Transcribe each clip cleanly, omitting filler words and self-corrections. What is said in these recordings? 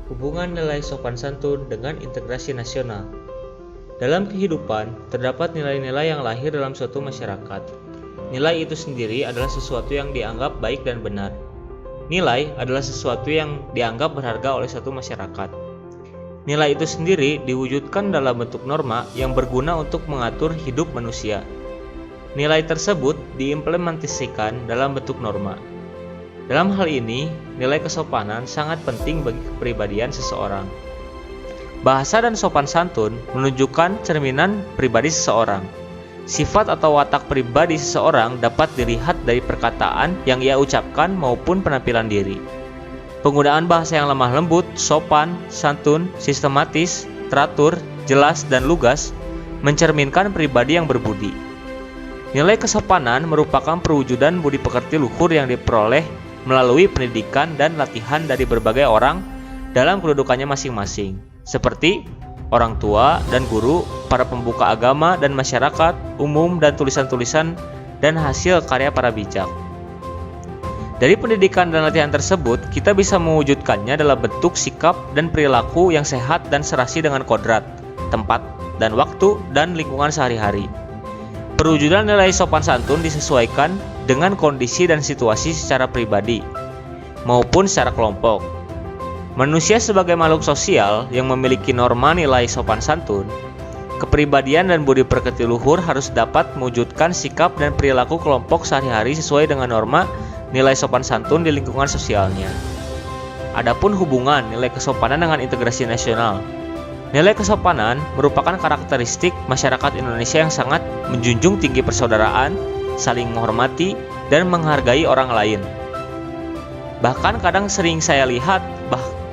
Hubungan nilai sopan santun dengan integrasi nasional. Dalam kehidupan, terdapat nilai-nilai yang lahir dalam suatu masyarakat. Nilai itu sendiri adalah sesuatu yang dianggap baik dan benar. Nilai adalah sesuatu yang dianggap berharga oleh suatu masyarakat. Nilai itu sendiri diwujudkan dalam bentuk norma yang berguna untuk mengatur hidup manusia. Nilai tersebut diimplementasikan dalam bentuk norma. Dalam hal ini, nilai kesopanan sangat penting bagi kepribadian seseorang. Bahasa dan sopan santun menunjukkan cerminan pribadi seseorang. Sifat atau watak pribadi seseorang dapat dilihat dari perkataan yang ia ucapkan maupun penampilan diri. Penggunaan bahasa yang lemah lembut, sopan, santun, sistematis, teratur, jelas, dan lugas mencerminkan pribadi yang berbudi. Nilai kesopanan merupakan perwujudan budi pekerti luhur yang diperoleh melalui pendidikan dan latihan dari berbagai orang dalam kedudukannya masing-masing, seperti orang tua dan guru, para pembuka agama dan masyarakat umum, dan tulisan-tulisan dan hasil karya para bijak. Dari pendidikan dan latihan tersebut, kita bisa mewujudkannya dalam bentuk sikap dan perilaku yang sehat dan serasi dengan kodrat, tempat, dan waktu, dan lingkungan sehari-hari. Perwujudan nilai sopan santun disesuaikan dengan kondisi dan situasi secara pribadi maupun secara kelompok. Manusia sebagai makhluk sosial yang memiliki norma nilai sopan santun, kepribadian dan budi pekerti luhur harus dapat mewujudkan sikap dan perilaku kelompok sehari-hari sesuai dengan norma nilai sopan santun di lingkungan sosialnya. Adapun hubungan nilai kesopanan dengan integrasi nasional. Nilai kesopanan merupakan karakteristik masyarakat Indonesia yang sangat menjunjung tinggi persaudaraan, saling menghormati, dan menghargai orang lain. Bahkan kadang sering saya lihat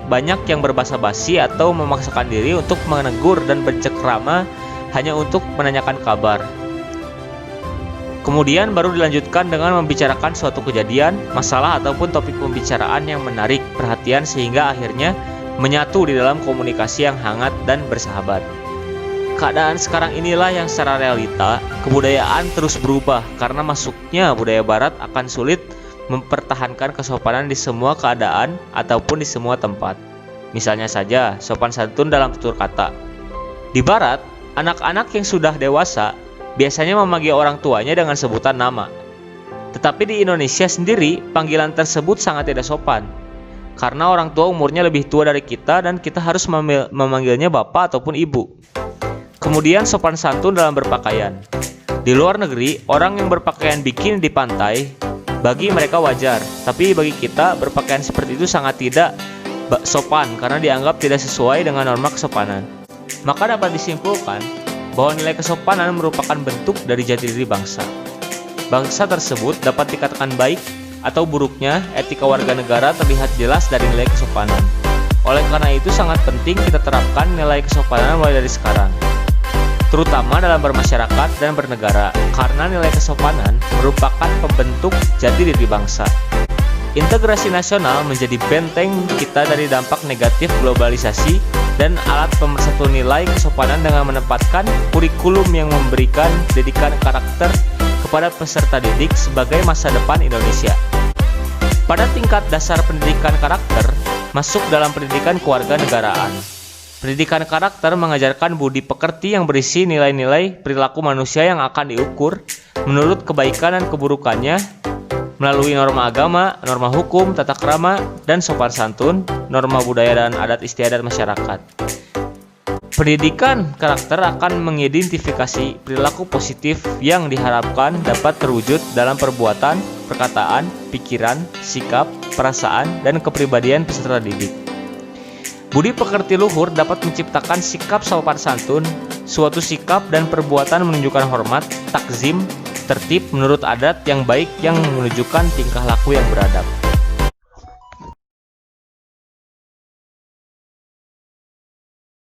banyak yang berbasa-basi atau memaksakan diri untuk menegur dan bercengkrama hanya untuk menanyakan kabar. Kemudian baru dilanjutkan dengan membicarakan suatu kejadian, masalah, ataupun topik pembicaraan yang menarik perhatian sehingga akhirnya menyatu di dalam komunikasi yang hangat dan bersahabat. Keadaan sekarang inilah yang secara realita, kebudayaan terus berubah karena masuknya budaya barat akan sulit mempertahankan kesopanan di semua keadaan ataupun di semua tempat. Misalnya saja, sopan santun dalam tutur kata. Di barat, anak-anak yang sudah dewasa biasanya memanggil orang tuanya dengan sebutan nama. Tetapi di Indonesia sendiri, panggilan tersebut sangat tidak sopan. Karena orang tua umurnya lebih tua dari kita dan kita harus memanggilnya bapak ataupun ibu. Kemudian sopan santun dalam berpakaian. Di luar negeri, orang yang berpakaian bikini di pantai, bagi mereka wajar. Tapi bagi kita, berpakaian seperti itu sangat tidak sopan karena dianggap tidak sesuai dengan norma kesopanan. Maka dapat disimpulkan bahwa nilai kesopanan merupakan bentuk dari jati diri bangsa. Bangsa tersebut dapat dikatakan baik atau buruknya etika warga negara terlihat jelas dari nilai kesopanan. Oleh karena itu sangat penting kita terapkan nilai kesopanan mulai dari sekarang, terutama dalam bermasyarakat dan bernegara, karena nilai kesopanan merupakan pembentuk jati diri bangsa. Integrasi nasional menjadi benteng kita dari dampak negatif globalisasi dan alat pemersatu nilai kesopanan dengan menempatkan kurikulum yang memberikan pendidikan karakter kepada peserta didik sebagai masa depan Indonesia. Pada tingkat dasar pendidikan karakter, masuk dalam pendidikan kewarganegaraan. Pendidikan karakter mengajarkan budi pekerti yang berisi nilai-nilai perilaku manusia yang akan diukur menurut kebaikan dan keburukannya melalui norma agama, norma hukum, tata krama, dan sopan santun, norma budaya dan adat istiadat masyarakat. Pendidikan karakter akan mengidentifikasi perilaku positif yang diharapkan dapat terwujud dalam perbuatan, perkataan, pikiran, sikap, perasaan, dan kepribadian peserta didik. Budi pekerti luhur dapat menciptakan sikap sopan santun, suatu sikap dan perbuatan menunjukkan hormat, takzim, tertib menurut adat yang baik yang menunjukkan tingkah laku yang beradab.